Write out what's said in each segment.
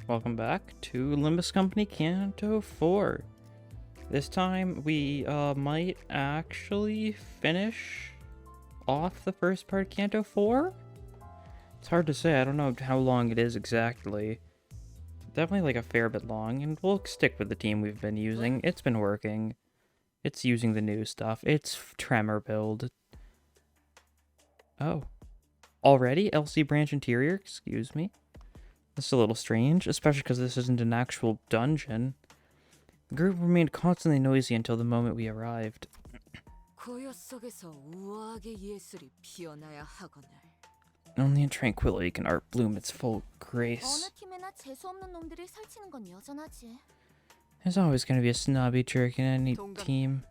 Welcome back to Limbus Company Canto 4. This time we might actually finish off the first part of Canto 4? It's hard to say, I don't know how long it is exactly. Definitely like a fair bit long, and we'll stick with the team we've been using. It's been working. It's using the new stuff. It's Tremor build. Oh. Already? LC branch interior? Excuse me. This is a little strange, especially because this isn't an actual dungeon. The group remained constantly noisy until the moment we arrived. Only in tranquility can art bloom its full grace. There's always going to be a snobby jerk in any team.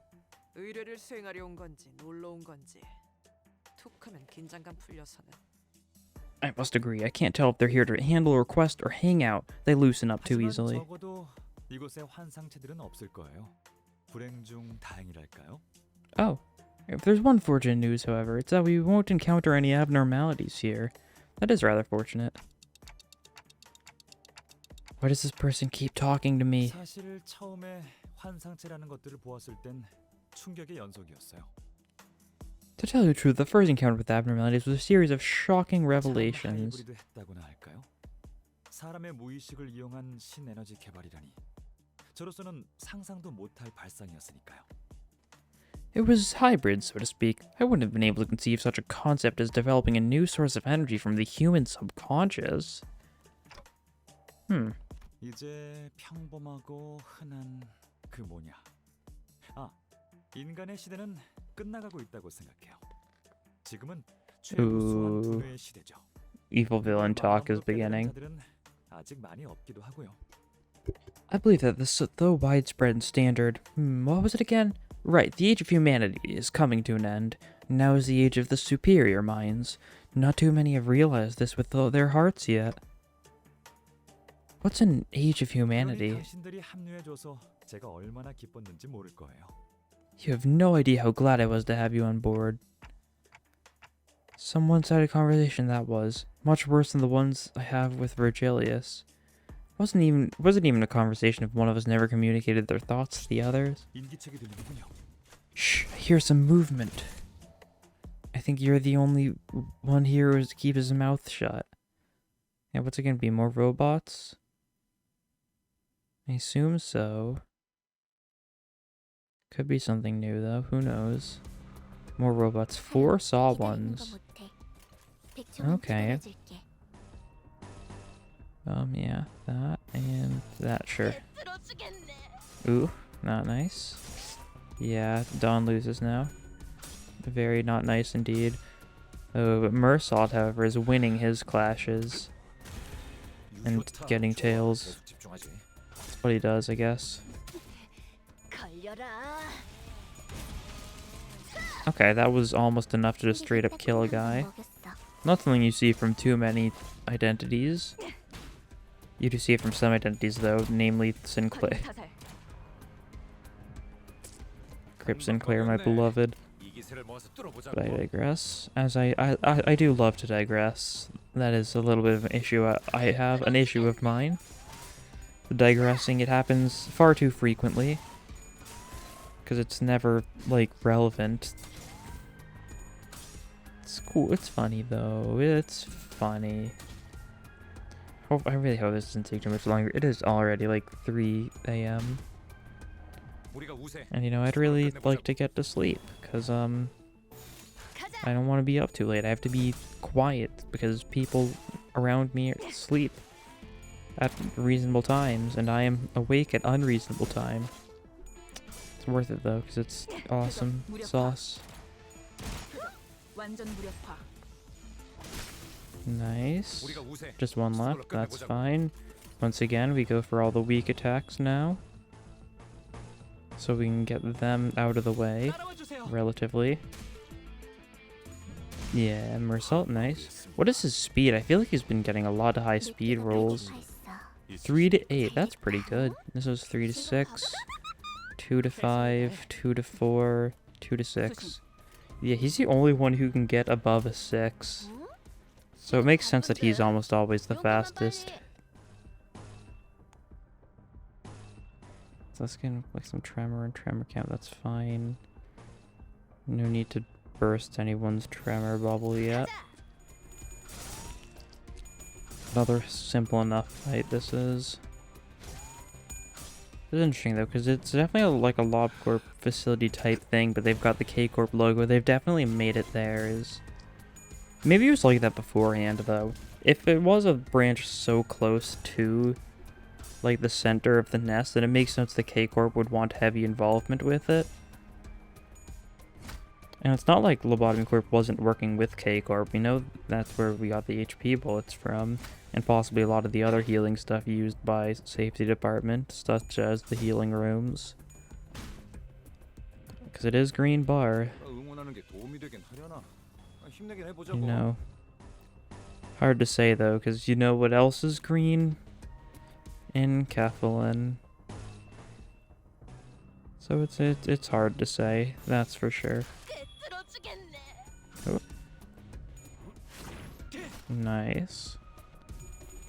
I must agree, I can't tell if they're here to handle a request or hang out. They loosen up too easily. Oh, if there's one fortunate news, however, it's that we won't encounter any abnormalities here. That is rather fortunate. Why does this person keep talking to me? To tell you the truth, the first encounter with abnormalities was a series of shocking revelations. It was hybrid, so to speak. I wouldn't have been able to conceive such a concept as developing a new source of energy from the human subconscious. Ooh. Evil villain talk is beginning. I believe that the widespread standard... what was it again? Right, the age of humanity is coming to an end. Now is the age of the superior minds. Not too many have realized this with their hearts yet. What's an age of humanity? You have no idea how glad I was to have you on board. Some one-sided conversation that was. Much worse than the ones I have with Virgilius. Wasn't even a conversation if one of us never communicated their thoughts to the others. Shh, I hear some movement. I think you're the only one here who keeps his mouth shut. Yeah, what's it gonna be? More robots? I assume so. Could be something new though, who knows? More robots. 4 saw ones. Okay. Yeah, that and that, sure. Ooh, not nice. Yeah, Dawn loses now. Very not nice indeed. Oh, but Mersault, however, is winning his clashes. And getting tails. That's what he does, I guess. Okay, that was almost enough to just straight up kill a guy. Not something you see from too many identities. You do see it from some identities though, namely Sinclair. Crip Sinclair, my beloved. But I digress. As I do love to digress. That is a little bit of an issue. I have an issue of mine. Digressing, it happens far too frequently. Because it's never, like, relevant. It's cool. It's funny, though. It's funny. I really hope this doesn't take too much longer. It is already, like, 3 a.m. And, you know, I'd really like to get to sleep. Because, I don't want to be up too late. I have to be quiet. Because people around me sleep at reasonable times. And I am awake at unreasonable time. Worth it though, because it's awesome sauce. Nice. Just one left, that's fine. Once again, we go for all the weak attacks now. So we can get them out of the way, relatively. Yeah, Mersault, nice. What is his speed? I feel like he's been getting a lot of high speed rolls. 3 to 8, that's pretty good. This was 3 to 6. 2 to 5, 2 to 4, 2 to 6. Yeah, he's the only one who can get above a 6. So it makes sense that he's almost always the fastest. So let's get like some tremor and tremor count. That's fine. No need to burst anyone's tremor bubble yet. Another simple enough fight this is. It's interesting though, because it's definitely like a LobCorp facility type thing, but they've got the K-Corp logo. They've definitely made it theirs. Maybe it was like that beforehand though. If it was a branch so close to like the center of the nest, then it makes sense the K-Corp would want heavy involvement with it. And it's not like Lobotomy Corp wasn't working with K-Corp. We know that's where we got the HP bullets from, and possibly a lot of the other healing stuff used by safety department, such as the healing rooms. Because it is green bar. You know. Hard to say though, because you know what else is green? Enkephalin. So it's hard to say, that's for sure. Oh. Nice.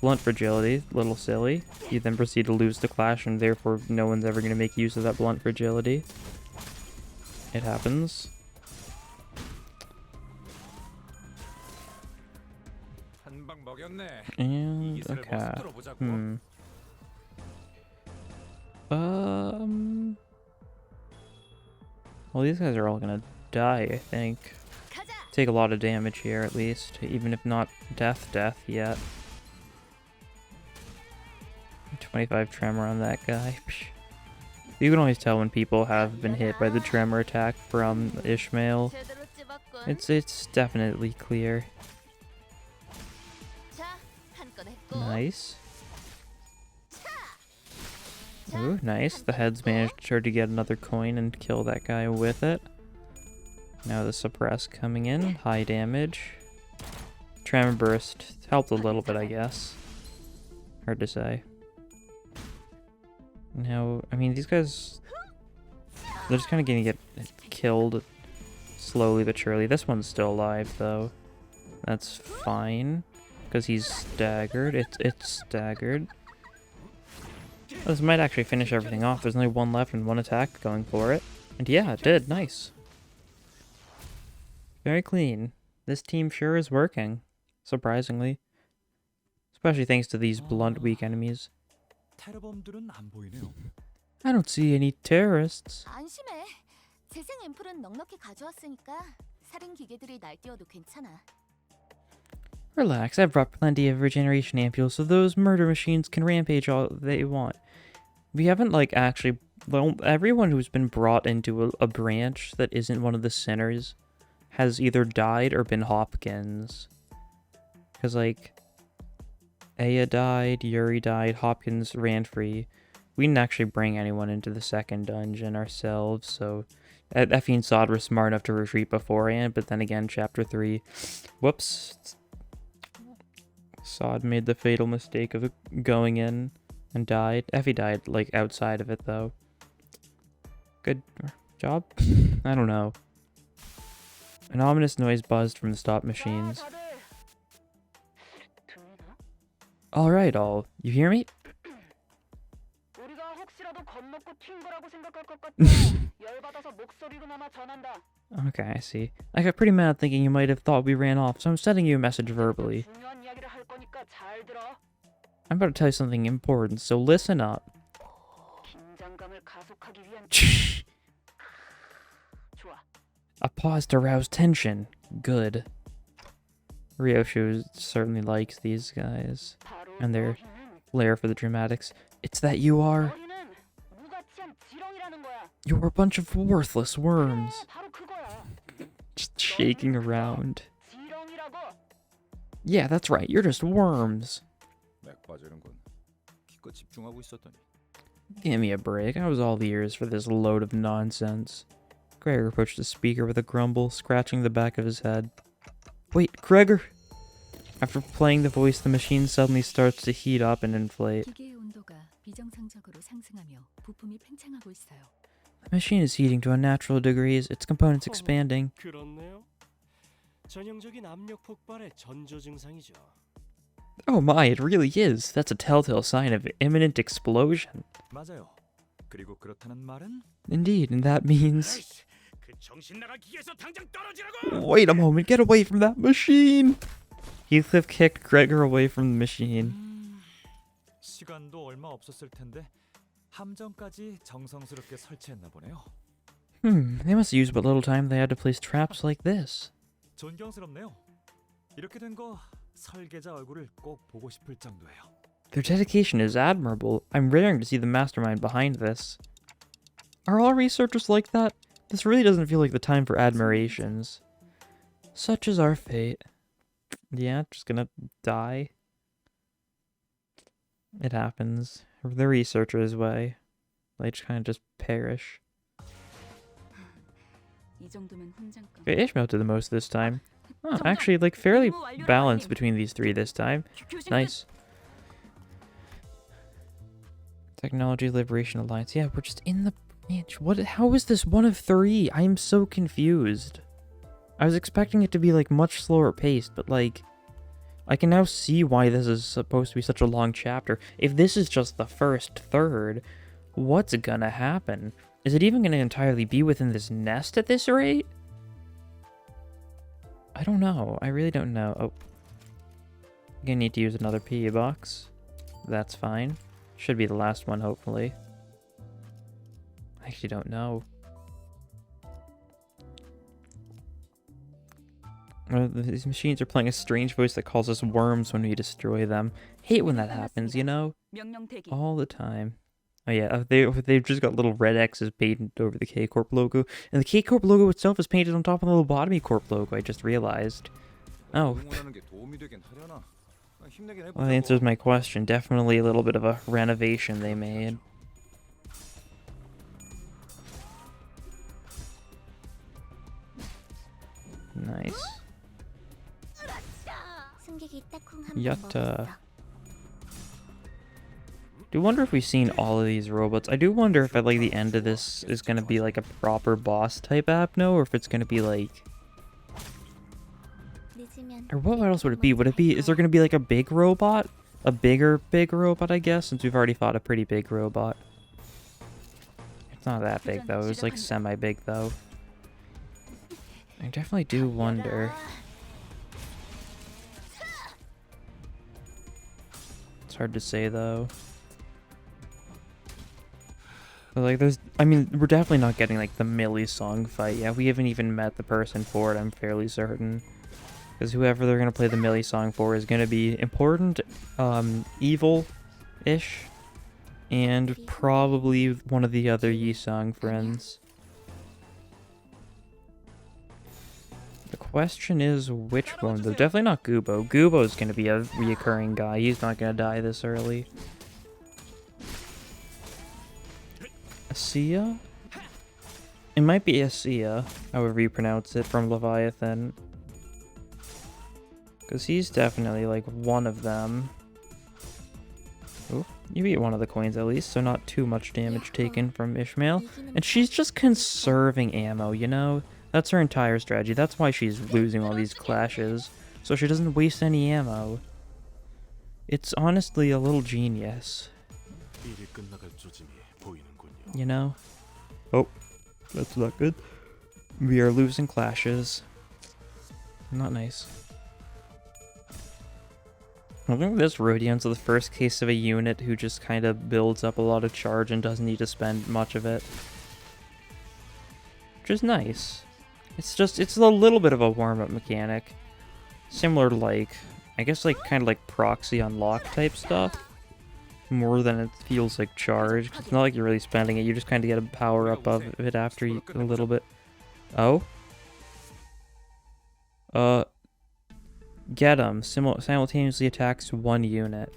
Blunt fragility, little silly. You then proceed to lose the clash, and therefore no one's ever going to make use of that blunt fragility. It happens. And okay. Well, these guys are all gonna die, I think. Take a lot of damage here, at least, even if not death yet. 25 tremor on that guy. You can always tell when people have been hit by the tremor attack from Ishmael. It's definitely clear. Nice. Ooh, nice. The heads managed to get another coin and kill that guy with it. Now the suppress coming in. High damage. Tremor burst helped a little bit, I guess. Hard to say. Now, I mean, these guys, they're just kind of gonna get killed slowly but surely. This one's still alive, though. That's fine, because he's staggered. It's staggered. This might actually finish everything off. There's only one left and one attack going for it. And yeah, it did. Nice. Very clean. This team sure is working. Surprisingly. Especially thanks to these blunt, weak enemies. I don't see any terrorists. Relax, I've brought plenty of regeneration ampules so those murder machines can rampage all they want. We haven't, like, actually... Well, everyone who's been brought into a branch that isn't one of the centers has either died or been Hopkins. Because, like... Aya died, Yuri died, Hopkins ran free. We didn't actually bring anyone into the second dungeon ourselves, so... Effie and Sod were smart enough to retreat beforehand, but then again, Chapter 3... Whoops. Sod made the fatal mistake of going in and died. Effie died, like, outside of it, though. Good job? I don't know. An ominous noise buzzed from the stop machines. Alright, all. You hear me? Okay, I see. I got pretty mad thinking you might have thought we ran off, so I'm sending you a message verbally. I'm about to tell you something important, so listen up. A pause to rouse tension. Good. Ryoshu certainly likes these guys and their flair for the dramatics. It's that you are... You're a bunch of worthless worms. Just shaking around. Yeah, that's right. You're just worms. Give me a break. I was all ears for this load of nonsense. Gregor approached the speaker with a grumble, scratching the back of his head. Wait, Gregor! After playing the voice, the machine suddenly starts to heat up and inflate. The machine is heating to unnatural degrees, its components expanding. Oh my, it really is. That's a telltale sign of imminent explosion. 그리고 그렇다는 말은 Indeed, and that means... Wait a moment, get away from that machine! Heathcliff kicked Gregor away from the machine. 시간도 얼마 없었을 텐데 함정까지 정성스럽게 설치했나 보네요. They must use what little time they had to place traps like this. 존경스럽네요. 이렇게 된 거 설계자 얼굴을 꼭 보고 싶을 정도예요. Their dedication is admirable. I'm raring to see the mastermind behind this. Are all researchers like that? This really doesn't feel like the time for admirations. Such is our fate. Yeah, just gonna die. It happens. The researcher's way. They just kind of just perish. Okay, Ishmael did the most this time. Oh, actually, like, fairly balanced between these three this time. Nice. Technology Liberation Alliance. Yeah, we're just in the branch. What? How is this one of three? I am so confused. I was expecting it to be, like, much slower paced, but, like, I can now see why this is supposed to be such a long chapter. If this is just the first third, what's gonna happen? Is it even gonna entirely be within this nest at this rate? I don't know. I really don't know. Oh. I'm gonna need to use another PE box. That's fine. Should be the last one, hopefully. I actually don't know. These machines are playing a strange voice that calls us worms when we destroy them. Hate when that happens, you know? All the time. Oh yeah, they've just got little red X's painted over the K-Corp logo. And the K-Corp logo itself is painted on top of the Lobotomy Corp logo, I just realized. Oh. Well, that answers my question. Definitely a little bit of a renovation they made. Nice. Yatta. Do wonder if we've seen all of these robots. I do wonder if at like the end of this is gonna be like a proper boss type Apno, or if it's gonna be like, or what else would it be? Would it be, is there gonna be like a big robot? A bigger big robot, I guess, since we've already fought a pretty big robot. It's not that big though, it was like semi-big though. I definitely do wonder. It's hard to say though. But like there's, I mean, we're definitely not getting like the Millie song fight. Yeah, we haven't even met the person for it, I'm fairly certain. Because whoever they're going to play the Millie song for is going to be important, evil-ish, and probably one of the other Yi-song friends. The question is which one. Though definitely not Gubo. Gubo's going to be a reoccurring guy. He's not going to die this early. Asiya? It might be Asiya, however you pronounce it, from Leviathan. Because he's definitely, like, one of them. Ooh, you beat one of the coins at least, so not too much damage taken from Ishmael. And she's just conserving ammo, you know? That's her entire strategy. That's why she's losing all these clashes. So she doesn't waste any ammo. It's honestly a little genius. You know? Oh, that's not good. We are losing clashes. Not nice. I think this Rhodion's the first case of a unit who just kind of builds up a lot of charge and doesn't need to spend much of it. Which is nice. It's a little bit of a warm-up mechanic. Similar to like, I guess like kind of like proxy unlock type stuff. More than it feels like charge. It's not like you're really spending it, you just kind of get a power up of it after you, a little bit. Oh? Get him. Simultaneously attacks one unit.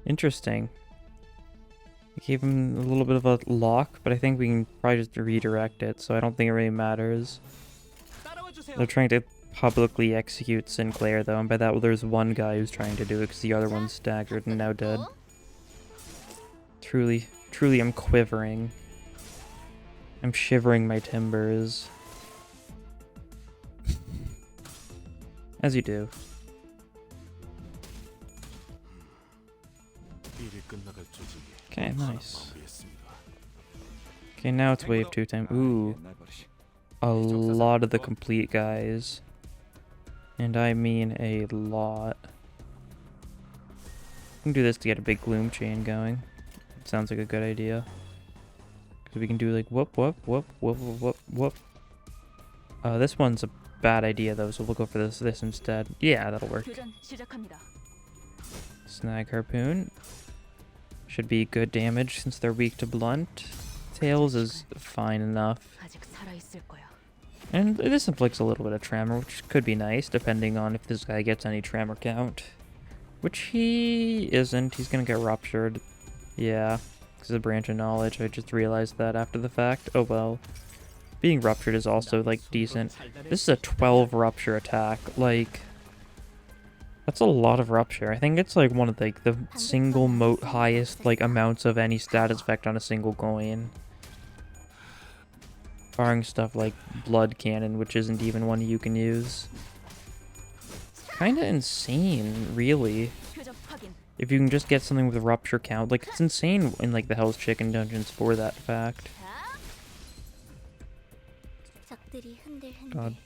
Interesting. I gave him a little bit of a lock, but I think we can probably just redirect it, so I don't think it really matters. They're trying to publicly execute Sinclair, though, and by that, well, there's one guy who's trying to do it because the other one's staggered and now dead. Truly, I'm quivering. I'm shivering my timbers. As you do. Okay, nice. Okay, now it's wave 2 time. Ooh. A lot of the complete guys. And I mean a lot. We can do this to get a big gloom chain going. It sounds like a good idea. Because we can do like whoop, whoop, whoop, whoop, whoop, whoop, whoop. This one's a bad idea though, so we'll go for this instead. Yeah, that'll work. Snag Harpoon. Should be good damage since they're weak to blunt. Tails is fine enough. And this inflicts a little bit of tremor, which could be nice, depending on if this guy gets any tremor count. Which he isn't. He's gonna get ruptured. Yeah, because of branch of knowledge. I just realized that after the fact. Oh well. Being ruptured is also, like, decent. This is a 12 rupture attack. Like, that's a lot of rupture. I think it's, like, one of, like, the single highest, like, amounts of any status effect on a single coin. Barring stuff like Blood Cannon, which isn't even one you can use. Kinda insane, really. If you can just get something with a rupture count. Like, it's insane in, like, the Hell's Chicken dungeons for that fact. God.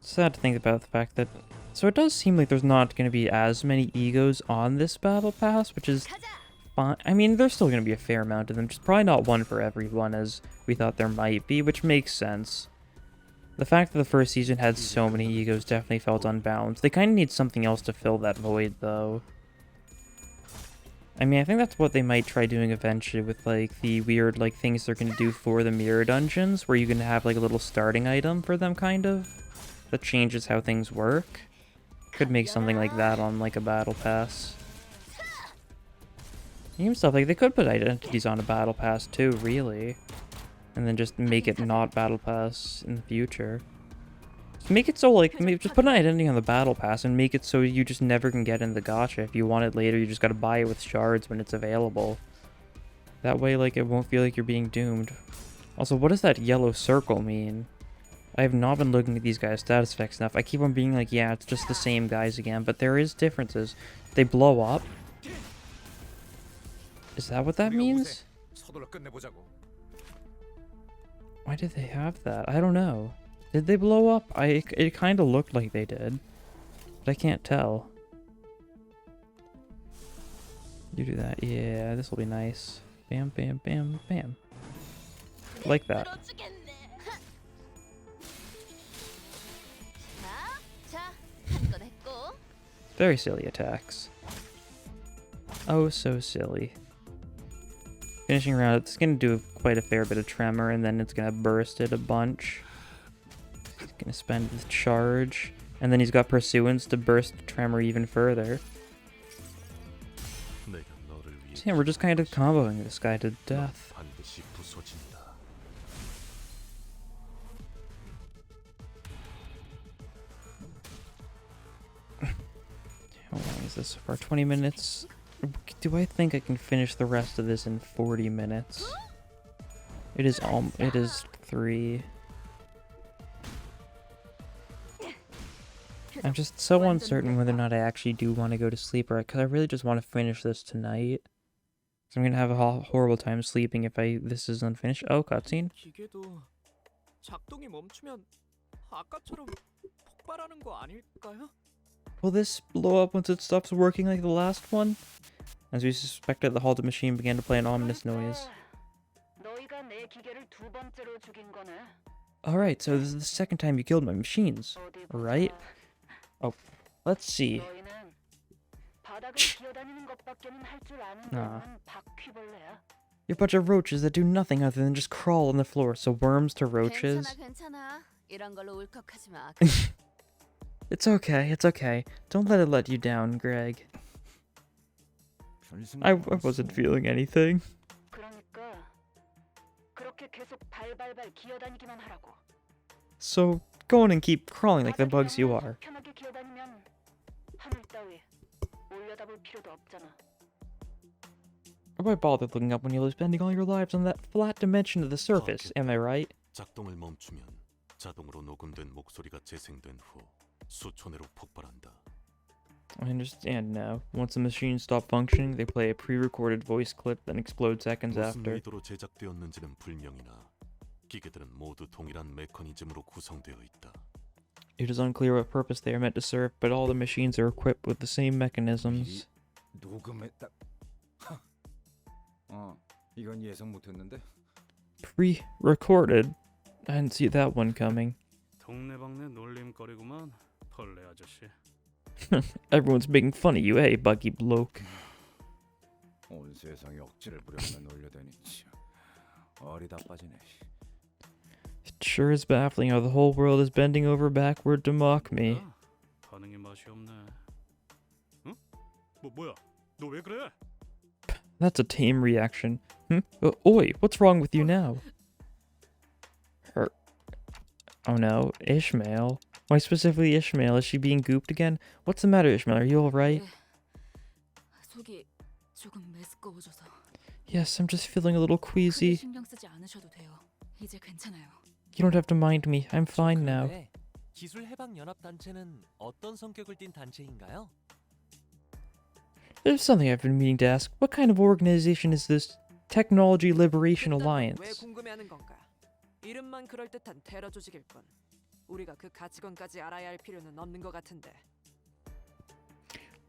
Sad to think about the fact that... So it does seem like there's not going to be as many egos on this battle pass, which is fine. I mean, there's still going to be a fair amount of them, just probably not one for everyone as we thought there might be, which makes sense. The fact that the first season had so many egos definitely felt unbalanced. They kind of need something else to fill that void, though. I mean, I think that's what they might try doing eventually with, like, the weird, like, things they're going to do for the mirror dungeons, where you can have, like, a little starting item for them, kind of, that changes how things work. Could make something like that on, like, a battle pass. Even stuff, like, they could put identities on a battle pass, too, really. And then just make it not battle pass in the future. Make it so, like, just put an identity on the battle pass and make it so you just never can get in the gacha. If you want it later, you just gotta buy it with shards when it's available. That way, like, it won't feel like you're being doomed. Also, what does that yellow circle mean? I have not been looking at these guys' status effects enough. I keep on being like, yeah, it's just the same guys again, but there is differences. They blow up. Is that what that means? Why did they have that? I don't know. Did they blow up? It kind of looked like they did, but I can't tell. You do that. Yeah, this will be nice. Bam, bam, bam, bam. Like that. Very silly attacks. Oh, so silly. Finishing round, it's going to do quite a fair bit of tremor, and then it's going to burst it a bunch. He's going to spend the charge, and then he's got Pursuance to burst tremor even further. So yeah, we're just kind of comboing this guy to death. How long is this so far? 20 minutes? Do I think I can finish the rest of this in 40 minutes? It is 3. I'm just so uncertain whether or not I actually do want to go to sleep, or because I really just want to finish this tonight. So I'm gonna have a horrible time sleeping if this is unfinished. Oh, cutscene. Will this blow up once it stops working like the last one? As we suspected, the halted machine began to play an ominous noise. Alright, so this is the second time you killed my machines, right? Oh, let's see. Nah. You're a bunch of roaches that do nothing other than just crawl on the floor, so worms to roaches. It's okay, it's okay. Don't let it let you down, Greg. I wasn't feeling anything. So, go on and keep crawling like the bugs you are. Why bother looking up when you'll be spending all your lives on that flat dimension of the surface, am I right? I understand now. Once the machines stop functioning, they play a pre-recorded voice clip that explodes seconds 무슨 after. 의도로 제작되었는지는 불명이나 기계들은 모두 동일한 메커니즘으로 구성되어 있다. It is unclear what purpose they are meant to serve, but all the machines are equipped with the same mechanisms. 녹음했다. 이건 예상 못했는데. Pre-recorded? I didn't see that one coming. 동네방네 놀림거리구만, 벌레 아저씨. Everyone's making fun of you, hey, buggy bloke. 온 세상이 억지를 부려서 놀려대니 어리다 빠지네. It sure is baffling how the whole world is bending over backward to mock me. 반응이 맛이 없네. 응? 뭐야? 너 왜 그래? That's a tame reaction. Oi, what's wrong with you now? Oh no, Ishmael. Why specifically Ishmael? Is she being gooped again? What's the matter, Ishmael? Are you alright? 속이 조금 메스꺼워져서. Yes, I'm just feeling a little queasy. 신경 쓰지 않으셔도 돼요. 이제 괜찮아요. You don't have to mind me. I'm fine now. 기술 해방 연합 단체는 어떤 성격을 띤 단체인가요? There's something I've been meaning to ask. What kind of organization is this Technology Liberation 왜 Alliance? 궁금해하는 건가? 이름만 그럴듯한 테러 조직일 뿐. 우리가 그 가치관까지 알아야 할 필요는 없는 것 같은데.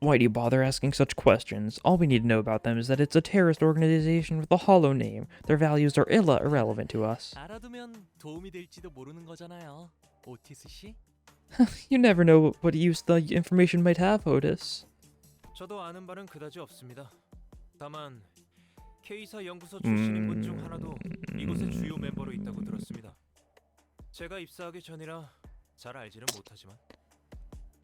Why do you bother asking such questions? All we need to know about them is that it's a terrorist organization with a hollow name. Their values are irrelevant to us. 알아두면 도움이 될지도 모르는 거잖아요. 오티스 씨? You never know what use the information might have, Otis. 저도 아는 바는 그다지 없습니다. 다만 K사 연구소 출신인 분 중 하나도 이곳의 주요 멤버로 있다고 들었습니다. 제가 입사하기 전이라 잘 알지는 못하지만.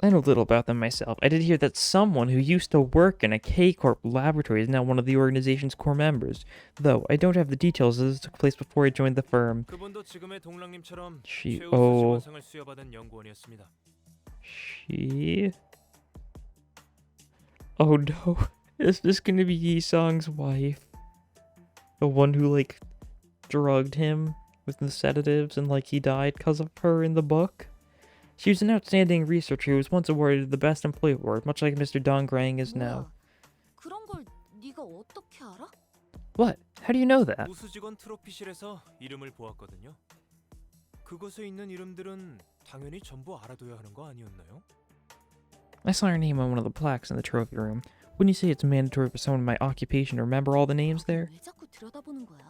I know little about them myself. I did hear that someone who used to work in a K-Corp laboratory is now one of the organization's core members. Though, I don't have the details as this took place before I joined the firm. 그분도 지금의 동랑님처럼 She... 최우수 oh... 지원상을 수여받은 연구원이었습니다. She... Oh no. Is this gonna be Yi-sung's wife? The one who, like, drugged him with the sedatives and, like, he died because of her in the book? She was an outstanding researcher who was once awarded the Best Employee Award, much like Mr. Dong Grang is now. 그런 걸 네가 어떻게 알아? What? How do you know that? 우수직원 트로피실에서 이름을 보았거든요. 그곳에 있는 이름들은 당연히 전부 알아둬야 하는 거 아니었나요? I saw her name on one of the plaques in the trophy room. Wouldn't you say it's mandatory for someone in my occupation to remember all the names there? 왜 자꾸 들여다보는 거야?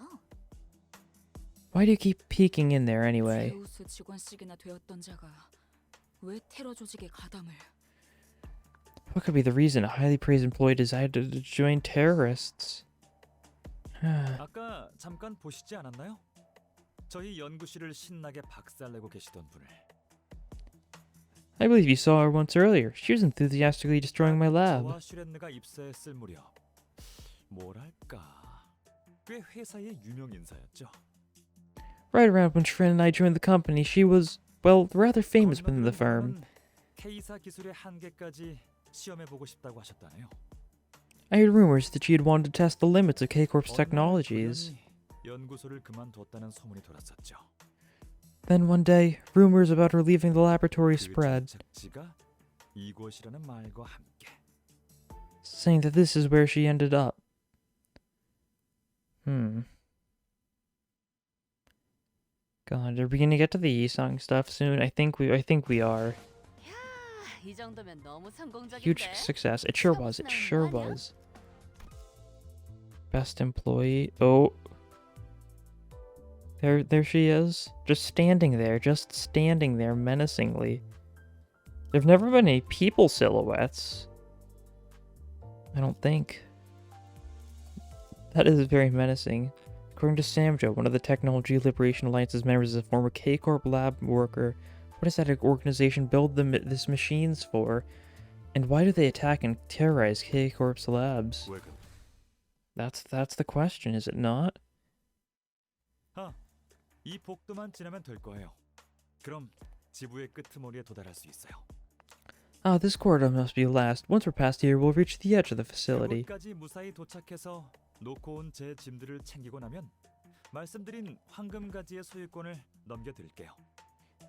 Why do you keep peeking in there anyway? 최우수 직원씩이나 되었던 자가 왜 테러 조직에 가담을? What could be the reason a highly praised employee decided to join terrorists? 아까 잠깐 보시지 않았나요? 저희 연구실을 신나게 박살내고 계시던 분을. I believe you saw her once earlier. She was enthusiastically destroying my lab. 저와 슈렌느가 입사했을 무렵 뭐랄까 꽤 회사의 유명 인사였죠. Right around when Shren and I joined the company, she was, well, rather famous within the firm. K사 기술의 한계까지 시험해 보고 싶다고 하셨다네요. I heard rumors that she had wanted to test the limits of K-Corp's technologies. 연구소를 그만뒀다는 소문이 돌았었죠. Then one day, rumors about her leaving the laboratory spread, 착지가 이곳이라는 말과 함께. saying that this is where she ended up. God, are we gonna get to the Yi-sung stuff soon? I think we are. 이 정도면 너무 성공적인데. Huge success. It sure was. It sure was. Best employee. Oh. There she is. Just standing there menacingly. There've never been any people silhouettes. I don't think. That is very menacing. According to Samjo, one of the Technology Liberation Alliance's members is a former K-Corp lab worker. What does that organization build this machines for? And why do they attack and terrorize K-Corp's labs? That's the question, is it not? 이 복도만 지나면 될 거예요. 그럼 지부의 끄트머리에 도달할 수 있어요. Ah, this corridor must be last. Once we're past here, we'll reach the edge of the facility. 그곳까지 무사히 도착해서 놓고 온 제 짐들을 챙기고 나면 말씀드린 황금가지의 소유권을 넘겨드릴게요.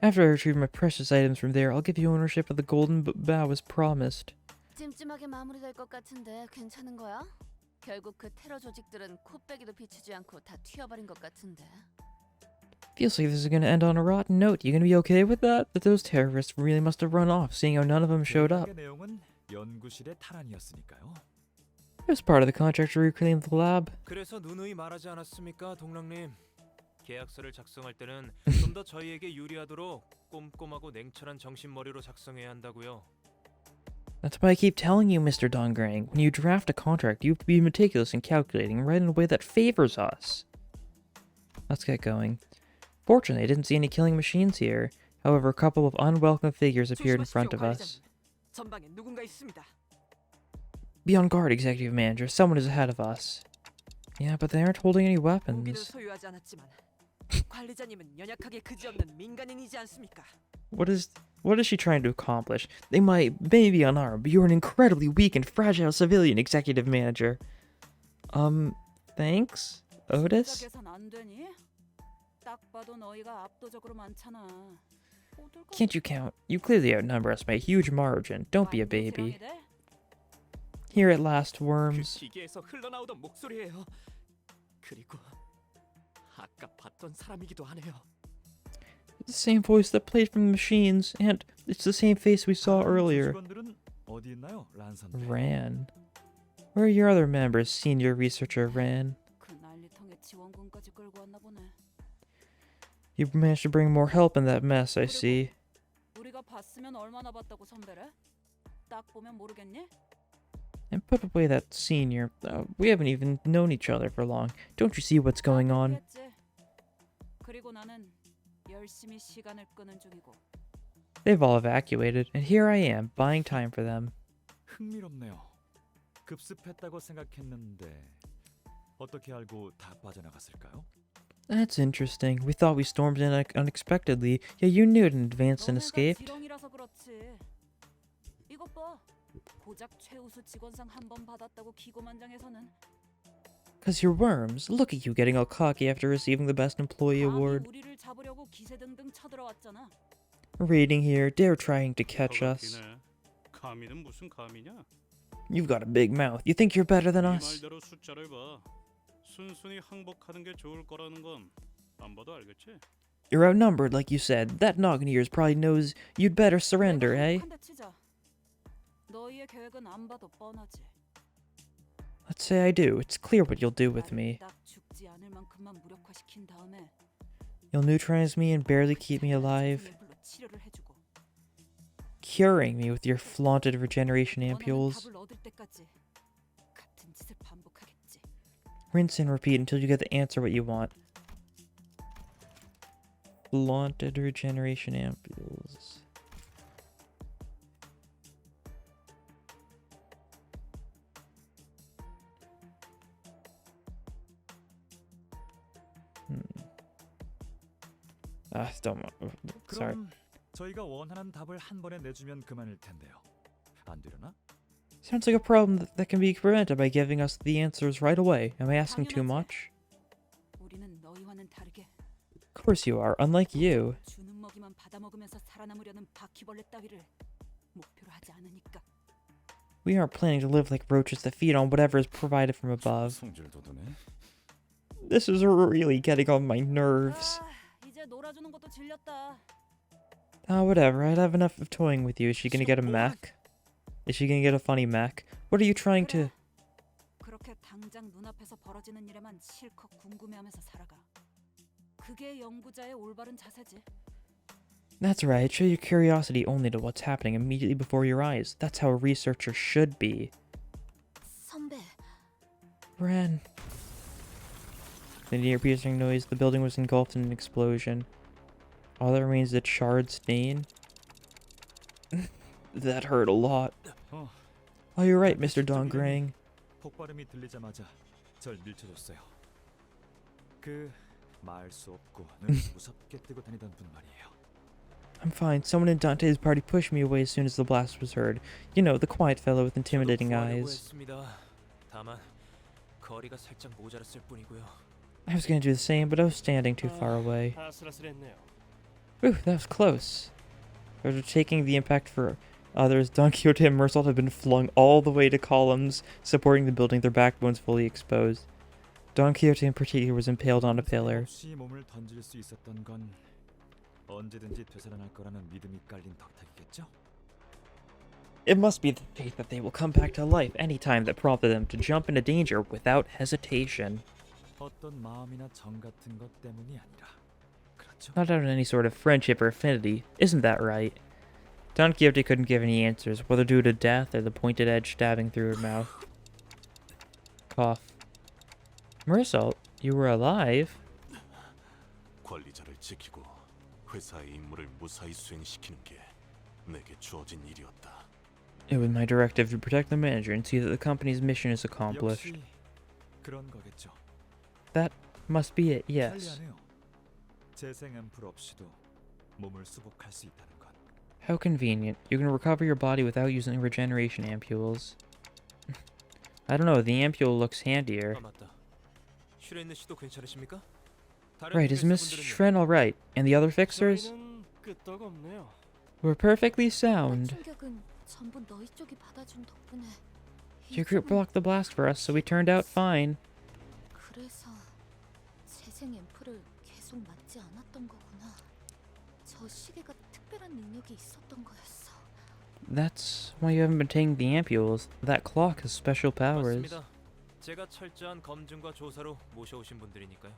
After I retrieve my precious items from there, I'll give you ownership of the golden bow as promised. 찜찜하게 마무리될 것 같은데 괜찮은 거야? 결국 그 테러 조직들은 코빼기도 비추지 않고 다 튀어버린 것 같은데. Feels like this is gonna end on a rotten note. You gonna be okay with that? That those terrorists really must have run off, seeing how none of them showed up. 계약의 내용은 연구실의 탈환이었으니까요. It was part of the contract to reclaim the lab. 그래서 누누이 말하지 않았습니까, 동랑님? 계약서를 작성할 때는 좀 더 저희에게 유리하도록 꼼꼼하고 냉철한 정신머리로 작성해야 한다고요. That's why I keep telling you, Mr. Dongrang. When you draft a contract, you have to be meticulous and calculating, right in a way that favors us. Let's get going. Fortunately, I didn't see any killing machines here. However, a couple of unwelcome figures appeared in front of us. 전방에 누군가 있습니다. Be on guard, Executive Manager. Someone is ahead of us. Yeah, but they aren't holding any 무기는 weapons. 소유하지 않았지만 관리자님은 연약하게 그지없는 민간인이지 않습니까? What is she trying to accomplish? They may be unarmed, but you're an incredibly weak and fragile civilian, Executive Manager. Thanks, Otis? 계산 안 되니? 딱 봐도 너희가 압도적으로 많잖아. Can't you count? You clearly outnumber us by a huge margin. Don't be a baby. Here at last, worms. 기계에서 흘러나오던 목소리예요. 그리고 아까 봤던 사람이기도 하네요. It's the same voice that played from the machines, and it's the same face we saw earlier. 직원들은 어디 있나요, 란 선배? Ran. Where are your other members, Senior Researcher Ran? 그 난리통에 지원군까지 끌고 왔나 보네. You managed to bring more help in that mess, I see. 우리가 봤으면 얼마나 봤다고 선배래? 딱 보면 모르겠니? And put away that senior. We haven't even known each other for long. Don't you see what's going on? 그리고 나는 열심히 시간을 끄는 중이고. They've all evacuated, and here I am, buying time for them. 흥미롭네요. 급습했다고 생각했는데 어떻게 알고 다 빠져나갔을까요? That's interesting. We thought we stormed in unexpectedly, yet you knew it in advance and escaped. 지렁이라서 그렇지. 이것 봐. 고작 최우수 직원상 한 번 받았다고 기고만장해서는. Cause you're worms. Look at you getting all cocky after receiving the Best Employee Award. 우리를 잡으려고 기세등등 쳐들어왔잖아. Raiding here, they're trying to catch us. 감히는 무슨 감이냐? You've got a big mouth. You think you're better than 네 us? 말대로 숫자를 봐. 순순히 항복하는 게 좋을 거라는 건 안 봐도 알겠지? You're outnumbered, like you said. That noggin of yours probably knows you'd better surrender, eh? 너희의 계획은 안 봐도 뻔하지. Let's say I do. It's clear what you'll do with me. 딱 죽지 않을 만큼만 무력화시킨 다음에 You'll neutralize me and barely keep me alive, 치료를 해주고. curing me with your flaunted regeneration 원하는 ampules. 답을 얻을 때까지 같은 짓을 반복하겠지. Rinse and repeat until you get the answer what you want. Flaunted regeneration ampules. Sorry. 그럼 저희가 원하는 답을 한 번에 내주면 그만일 텐데요. 안 되려나? Sounds like a problem that can be prevented by giving us the answers right away. Am I asking too much? 우리는 너희와는 다르게 Of course you are, unlike you. 주는 먹이만 받아먹으면서 살아남으려는 바퀴벌레 따위를 목표로 하지 않으니까. We aren't planning to live like roaches that feed on whatever is provided from above. 성질 돋우네. This is really getting on my nerves. 이제 놀아주는 것도 질렸다. Whatever, I'd have enough of toying with you. Is she gonna get a mech? Is she gonna get a funny mech? What are you trying to... 그렇게 당장 눈앞에서 벌어지는 일에만 실컷 궁금해하면서 살아가. 그게 연구자의 올바른 자세지. That's right, show your curiosity only to what's happening immediately before your eyes. That's how a researcher should be. 선배. Ren. The ear-piercing noise, the building was engulfed in an explosion. All that remains is a charred stain. That hurt a lot. Oh, you're right, Mr. Dongrang. 폭발음이 들리자마자 절 밀쳐줬어요. 그 말 수 없고 늘 무섭게 뜨고 다니던 분 말이에요. I'm fine. Someone in Dante's party pushed me away as soon as the blast was heard. You know, the quiet fellow with intimidating eyes. 다만 거리가 살짝 모자랐을 뿐이고요. I was gonna do the same, but I was standing too far away. 아슬아슬했네요. Ooh, that was close. After taking the impact for Others, Don Quixote and Mersault, have been flung all the way to columns supporting the building, their backbones fully exposed. Don Quixote in particular was impaled on a pillar. 없이 몸을 던질 수 있었던 건 언제든지 되살아날 거라는 믿음이 깔린 덕택이겠죠? It must be the faith that they will come back to life any time that prompted them to jump into danger without hesitation. 어떤 마음이나 정 같은 것 때문이 아니라 그렇죠? Not out of any sort of friendship or affinity, isn't that right? Don Quixote couldn't give any answers, whether due to death or the pointed edge stabbing through her mouth. Cough. Mersault, you were alive? 관리자를 지키고 회사의 임무를 무사히 수행시키는 게 내게 주어진 일이었다. It was my directive to protect the manager and see that the company's mission is accomplished. 역시 그런 거겠죠. That must be it, yes. 편리하네요. 재생 앰플 없이도 몸을 수복할 수 있다는 건. How convenient. You can recover your body without using regeneration ampules. I don't know, the ampule looks handier. 아 맞다. 슈레인느 씨도 괜찮으십니까? 다른 Right, is Miss 기획사분들은요? Shren alright? And the other fixers? 저희는 끄떡 없네요. We're perfectly sound. 충격은 전부 너희 쪽이 받아준 덕분에. Your group blocked the blast for us, so we turned out fine. 그래서 재생 앰플을 계속 맞지 않았던 거구나. 저 시계가 특별한 능력이 있었던 거였어. That's why you haven't been taking the ampules. That clock has special powers. 맞습니다. 제가 철저한 검증과 조사로 모셔오신 분들이니까요.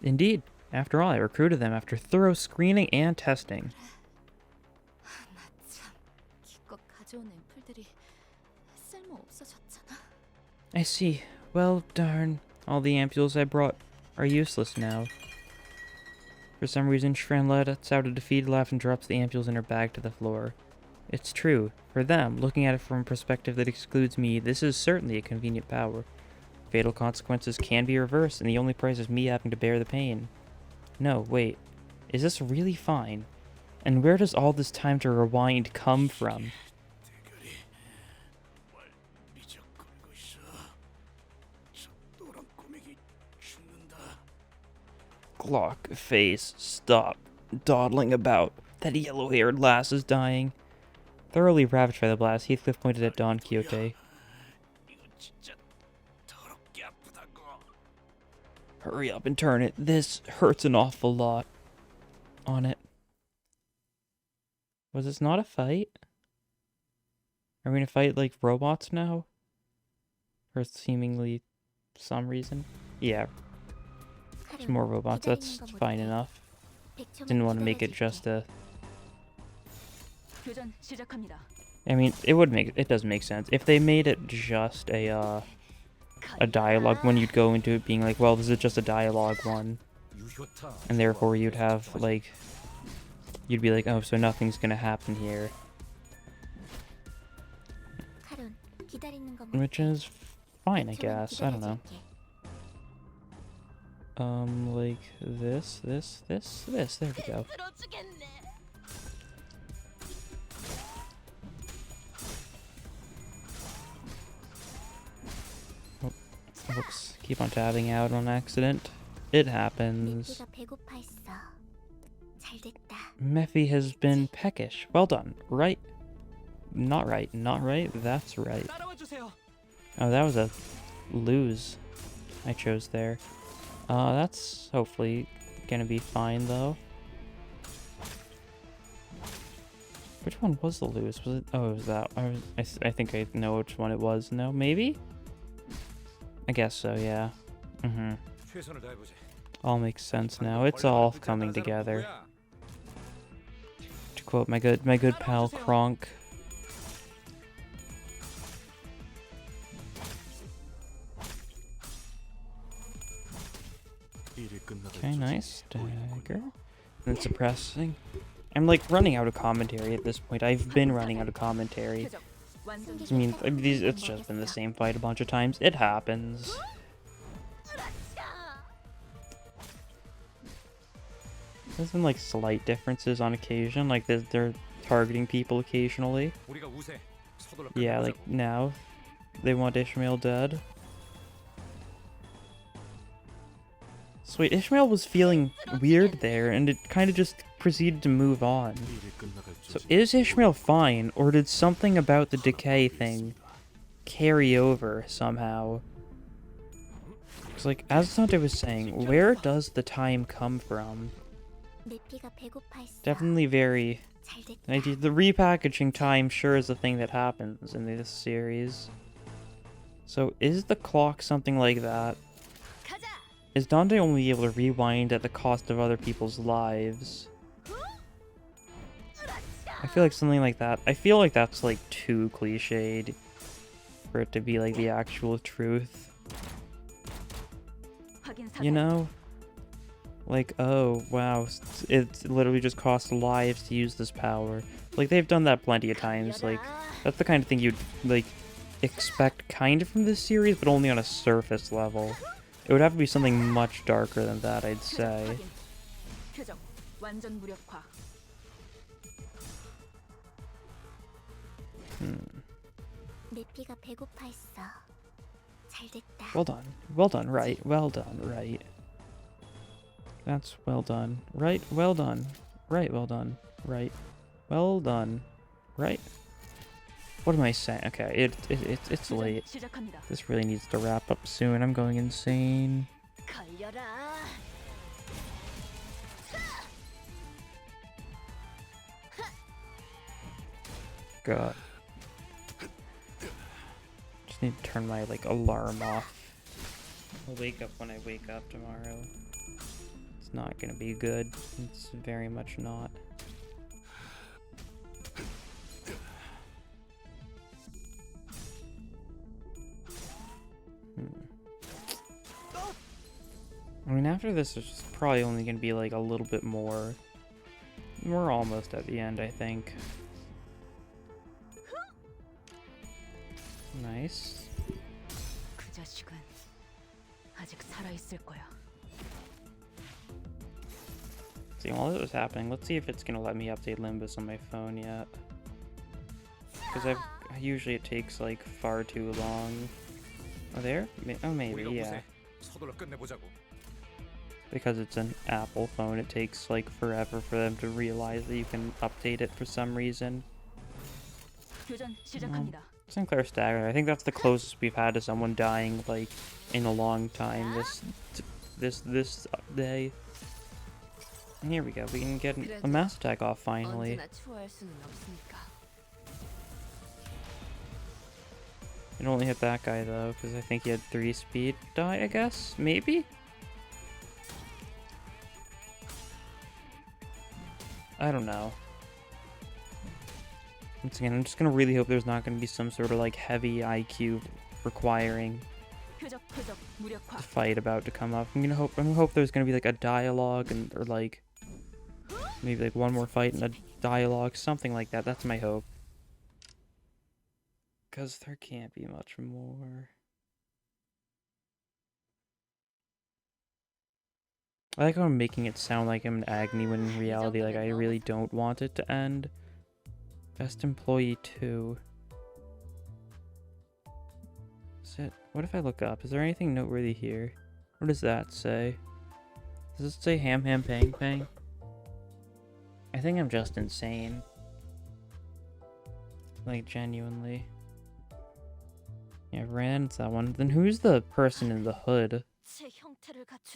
Indeed. After all, I recruited them after thorough screening and testing. 나 참 기껏 가져온 앰플들이 쓸모 없어졌잖아. I see. Well, darn. All the ampules I brought are useless now. For some reason, Shren lets out a defeated laugh and drops the ampules in her bag to the floor. It's true. For them, looking at it from a perspective that excludes me, this is certainly a convenient power. Fatal consequences can be reversed, and the only price is me having to bear the pain. No, wait. Is this really fine? And where does all this time to rewind come from? Glock, face, stop dawdling about. That yellow-haired lass is dying. Thoroughly ravaged by the blast, Heathcliff pointed at Don Quixote. Hurry up and turn it. This hurts an awful lot. On it. Was this not a fight? Are we gonna fight like robots now? For seemingly some reason? Yeah, there's more robots. That's fine enough. Didn't want to make it just a... 교전 시작합니다. I mean, it does make sense. If they made it just a dialogue one, you'd go into it being like, well, this is just a dialogue one. And therefore you'd have, like, you'd be like, oh, so nothing's gonna happen here. Which is fine, I guess. I don't know. Like this. There we go. Oh, oops. Keep on tabbing out on accident. It happens. Mephi has been peckish. Well done. Right? Not right. Not right. That's right. Oh, that was a lose I chose there. That's hopefully gonna be fine, though. Which one was the lose? Was it? Oh, it was that. I think I know which one it was. No, maybe? I guess so, yeah. All makes sense now. It's all coming together. To quote my good pal Kronk. Okay, nice. Dagger. And suppressing. I'm like running out of commentary at this point. I've been running out of commentary. I mean, it's just been the same fight a bunch of times. It happens. There's been like slight differences on occasion, like they're targeting people occasionally. Yeah, like now, they want Ishmael dead. So wait, Ishmael was feeling weird there, and it kind of just proceeded to move on. 일이 끝나갈 So 조짐이 is Ishmael 보이지 fine, or did something about the decay 하나밖에 thing 있습니다. carry over somehow? Because, like, as Dante was saying, where does the time come from? Definitely very... like, the repackaging time sure is a thing that happens in this series. So is the clock something like that? Is Dante only able to rewind at the cost of other people's lives? I feel like something like that. I feel like that's like too cliched for it to be like the actual truth. You know? Like, oh, wow, it literally just costs lives to use this power. Like, they've done that plenty of times. Like, that's the kind of thing you'd, like, expect kind of from this series, but only on a surface level. It would have to be something much darker than that, I'd say. 표정 완전 무력화. Well done. Well done, right. Well done, right. That's well done. Right, well done. Right, well done. Right. Well done. Right. What am I saying? Okay, it's late. 시작합니다. This really needs to wrap up soon. I'm going insane. God. Just need to turn my, like, alarm off. I'll wake up when I wake up tomorrow. It's not gonna be good. It's very much not. I mean, after this, it's probably only gonna be, like, a little bit more. We're almost at the end, I think. Nice. 그 자식은 아직 살아 있을 거야. See, while this was happening, let's see if it's gonna let me update Limbus on my phone yet. Because usually it takes like far too long. Oh, there? Oh, maybe, yeah. 서둘러 끝내보자고. Because it's an Apple phone, it takes like forever for them to realize that you can update it for some reason. 교전 시작합니다. Sinclair Stagger, I think that's the closest we've had to someone dying like in a long time this day. And here we go, we can get a mass attack off finally. It only hit that guy though, because I think he had 3 speed die, I guess? Maybe? I don't know. Once again, I'm just gonna really hope there's not gonna be some sort of like heavy IQ requiring 표적 무력화. fight about to come up. I'm gonna hope there's gonna be like a dialogue or like maybe like one more fight and a dialogue, something like that. That's my hope. Cause there can't be much more. I like how I'm making it sound like I'm in agony when in reality, like, I really don't want it to end. Best employee 2. Is it? What if I look up? Is there anything noteworthy here? What does that say? Does it say ham pang pang? I think I'm just insane. Like, genuinely. Yeah, I ran into that one. Then who's the person in the hood?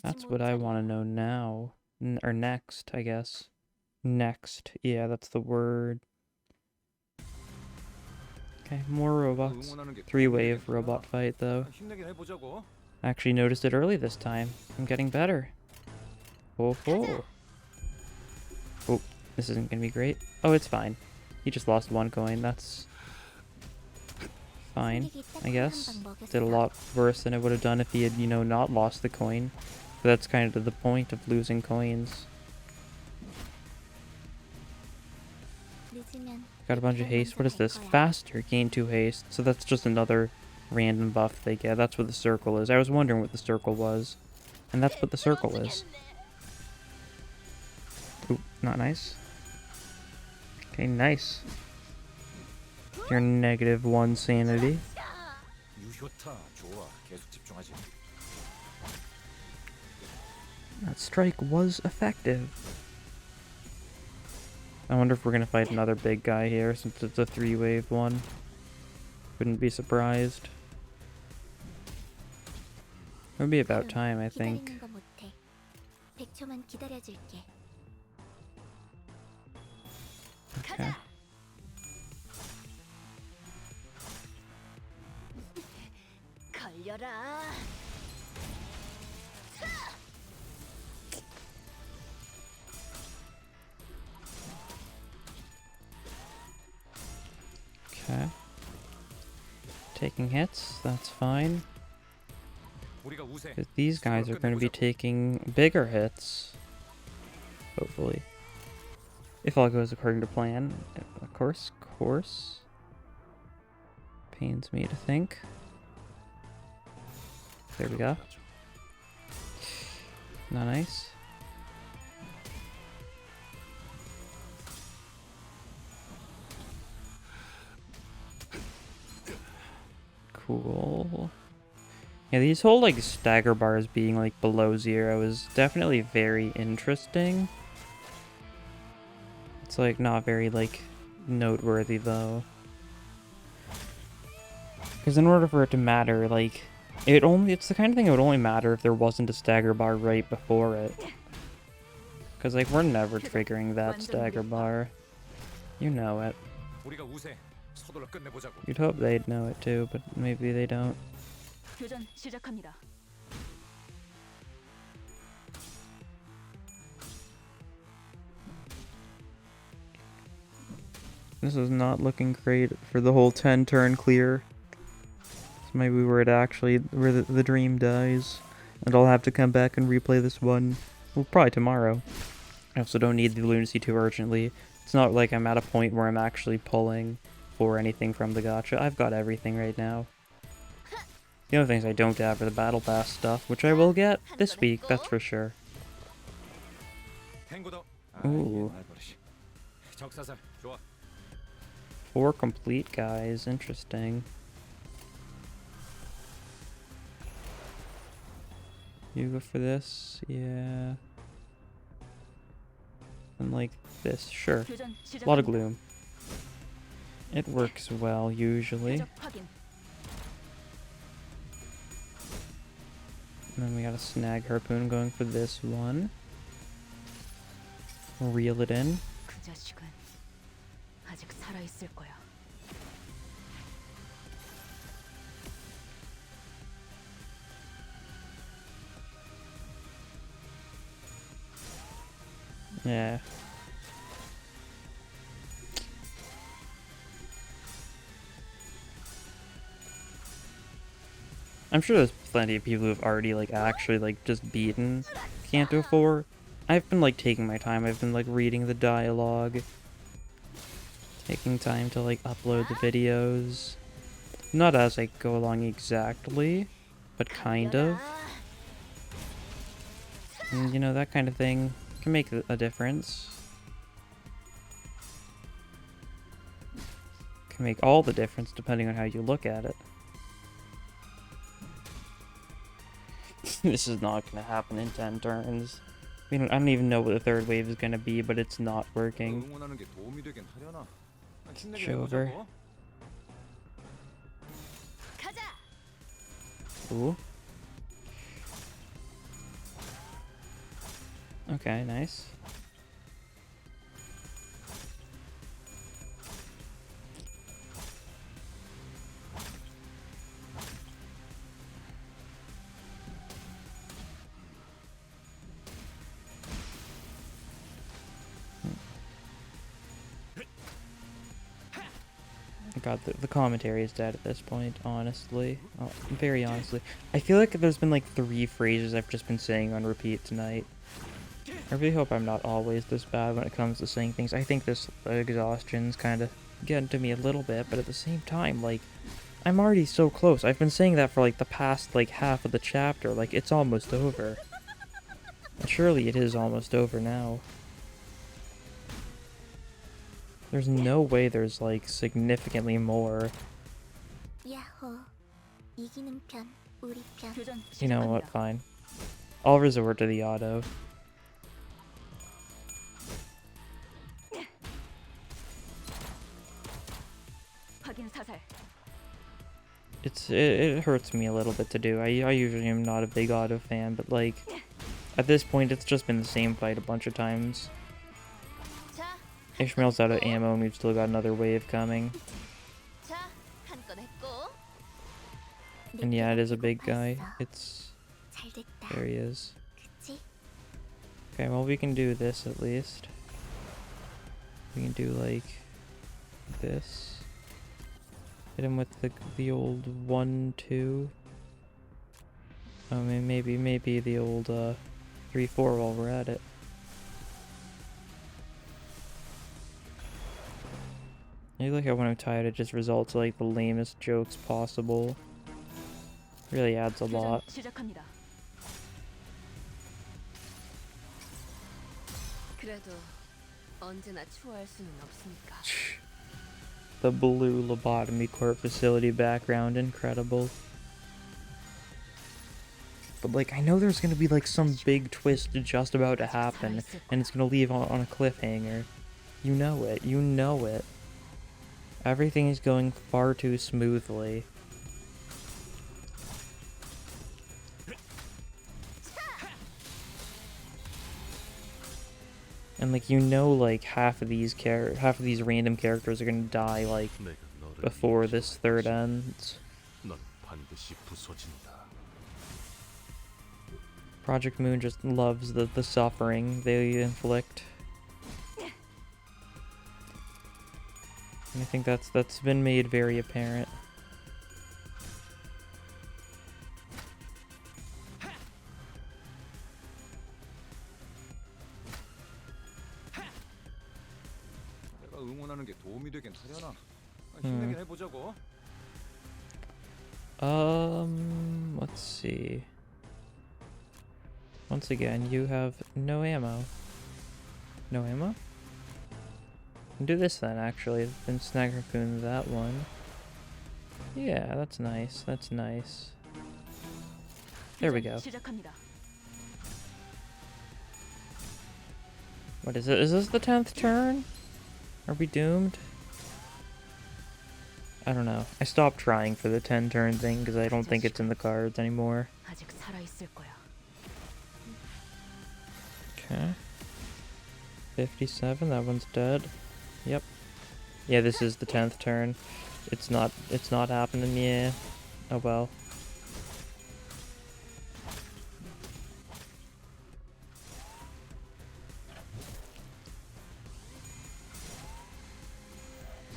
That's what I want to know now. Or next, I guess. Next. Yeah, that's the word. Okay, more robots. 3-wave robot fight, though. Actually noticed it early this time. I'm getting better. Oh, oh. Oh, this isn't gonna be great. Oh, it's fine. He just lost 1 coin. That's fine, I guess. Did a lot worse than it would have done if he had, you know, not lost the coin. But that's kind of the point of losing coins. Got a bunch of haste. What is this? Faster. Gain 2 haste. So that's just another random buff they get. That's what the circle is. I was wondering what the circle was. And that's what the circle is. Ooh, not nice. Okay, nice. You're -1 sanity. 유효타 좋아. 계속 집중하지. That strike was effective. I wonder if we're gonna fight another big guy here since it's a 3-wave one. Wouldn't be surprised. It would be about time, I think. 기다리는 거 못해. 100초만 기다려줄게. Okay. 걸려라. Okay. Taking hits, that's fine. 우리가 우세. 'Cause these guys are going to be taking bigger hits. Hopefully. If all goes according to plan. Of course. Pains me to think. There we go. Nice. Cool. Yeah, these whole like stagger bars being like below 0 is definitely very interesting. It's like not very like noteworthy though. Because in order for it to matter, like it's the kind of thing it would only matter if there wasn't a stagger bar right before it. Because like we're never triggering that stagger bar. You know it. 우리가 우세. 서둘러 끝내보자고. You'd hope they'd know it too, but maybe they don't. 교전 시작합니다. This is not looking great for the whole 10 turn clear. This might be where the dream dies. And I'll have to come back and replay this one. Well, probably tomorrow. I also don't need the lunacy too urgently. It's not like I'm at a point where I'm actually pulling for anything from the gacha. I've got everything right now. The only things I don't have are the battle pass stuff, which I will get this week, that's for sure. Ooh. 적사살. 좋아. 4 complete guys, interesting. You go for this, yeah. And like this, sure. 교전 A lot of 시작합니다. gloom. It works well, usually. 궤적 확인. And then we got a snag harpoon going for this one. Reel it in. 그 자식은 아직 살아 있을 거야. Yeah. I'm sure there's plenty of people who've already like actually like just beaten Canto 4. I've been like taking my time. I've been like reading the dialogue, taking time to like upload the videos. Not as I go along exactly, but kind of. And you know, that kind of thing can make a difference. Can make all the difference depending on how you look at it. This is not going to happen in 10 turns. I don't even know what the third wave is going to be, but it's not working. 응원하는 게 도움이 되긴 하려나. 힘내게 Shover. 해보자고. 가자. Ooh. Okay, nice. God, the commentary is dead at this point, honestly. Oh, very honestly. I feel like there's been like 3 phrases I've just been saying on repeat tonight. I really hope I'm not always this bad when it comes to saying things. I think this exhaustion's kind of getting to me a little bit, but at the same time, like, I'm already so close. I've been saying that for like the past like half of the chapter. Like, it's almost over. And surely it is almost over now. There's no way there's like significantly more. 야호. 이기는 편, 우리 편. 교전 You know what, 시작합니다. fine. I'll resort to the auto. It hurts me a little bit to do. I usually am not a big auto fan, but like at this point it's just been the same fight a bunch of times. 자, Ishmael's out of ammo and we've still got another wave coming. 자, 한 건 했고. And yeah, it is a big guy. It's there he is. Okay, well we can do this at least. We can do like this. Hit him with the old 1-2. I mean, maybe the old 3-4 while we're at it. I like how when I'm tired it just results in, like the lamest jokes possible. Really adds a lot. 그래도 언제나 추월할 수는 없으니까. The blue lobotomy court facility background, incredible. But like, I know there's gonna be like some big twist just about to happen, and it's gonna leave on a cliffhanger. You know it, you know it. Everything is going far too smoothly. And like, you know, like half of these random characters are gonna die like 내가 너를 before this third ends. 넌 반드시 부서진다. Project Moon just loves the suffering they inflict. And I think that's been made very apparent. 내가 응원하는 게 도움이 되긴 하려나? 힘내긴 해보자고. Let's see. Once again, you have no ammo. No ammo? Do this then, actually. Then snag harpoon that one. Yeah, that's nice. That's nice. There we go. What is it? Is this the 10th turn? Are we doomed? I don't know. I stopped trying for the 10 turn thing because I don't think it's in the cards anymore. Okay. 57, that one's dead. Yep. Yeah, this is the 10th turn. It's not happening, yeah. Oh well.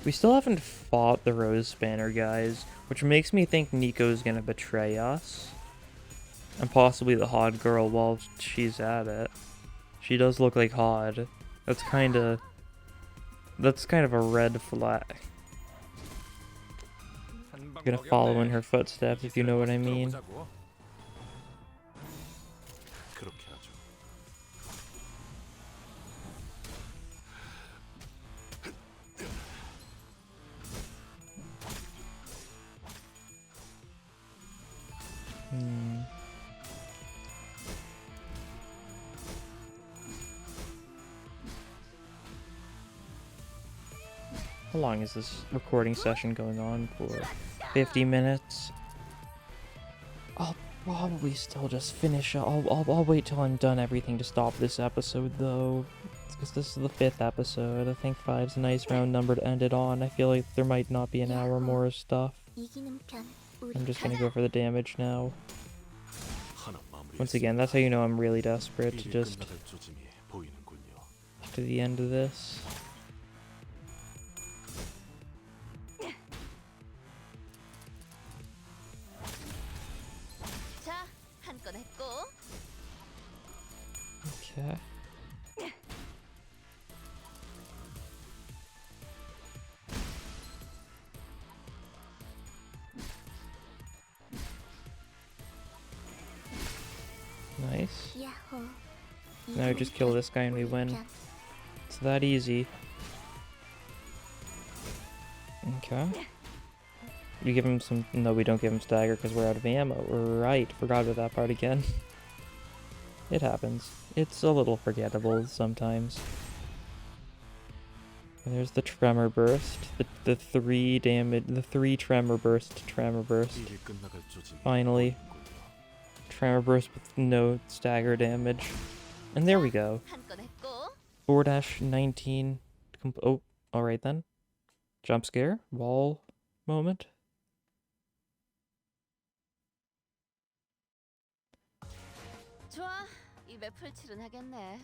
We still haven't fought the Rose Spanner guys, which makes me think Nico's gonna betray us. And possibly the Hod girl while she's at it. She does look like Hod. That's kind of a red flag. I'm gonna follow in her footsteps, if you know what I mean. 그렇게 하죠. How long is this recording session going on for? 50 minutes? I'll probably still just finish. I'll wait till I'm done everything to stop this episode though, because this is the 5th episode. I think 5's a nice round number to end it on. I feel like there might not be an hour more of stuff. I'm just gonna go for the damage now. 하나 마무리했습니다. Once again, that's how you know I'm really desperate to 일이 just 끝나갈 조짐이 보이는군요. get to the end of this. 자, 한 건 했고. Okay. Nice. Now we just kill this guy and we win. It's that easy. Okay. We give him some... No, we don't give him stagger because we're out of ammo. Right, forgot about that part again. It happens. It's a little forgettable sometimes. And there's the tremor burst. The 3 damage, the 3 tremor burst. 일이 끝나갈 조짐이 Finally. 보이는 거예요. Tremor burst with no stagger damage. And there we go. 한 건 했고. 4-19. Oh, alright then. Jump scare. Wall moment. 좋아. 입에 풀칠은 하겠네.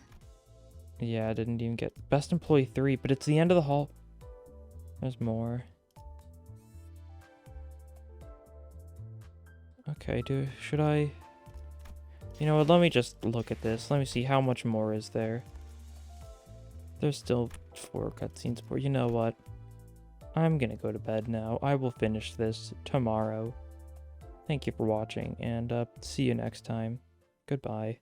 Yeah, I didn't even get best employee 3, but it's the end of the hall. There's more. Okay, should I? You know what, let me just look at this. Let me see how much more is there. There's still 4 cutscenes for. You know what? I'm gonna go to bed now. I will finish this tomorrow. Thank you for watching, and see you next time. Goodbye.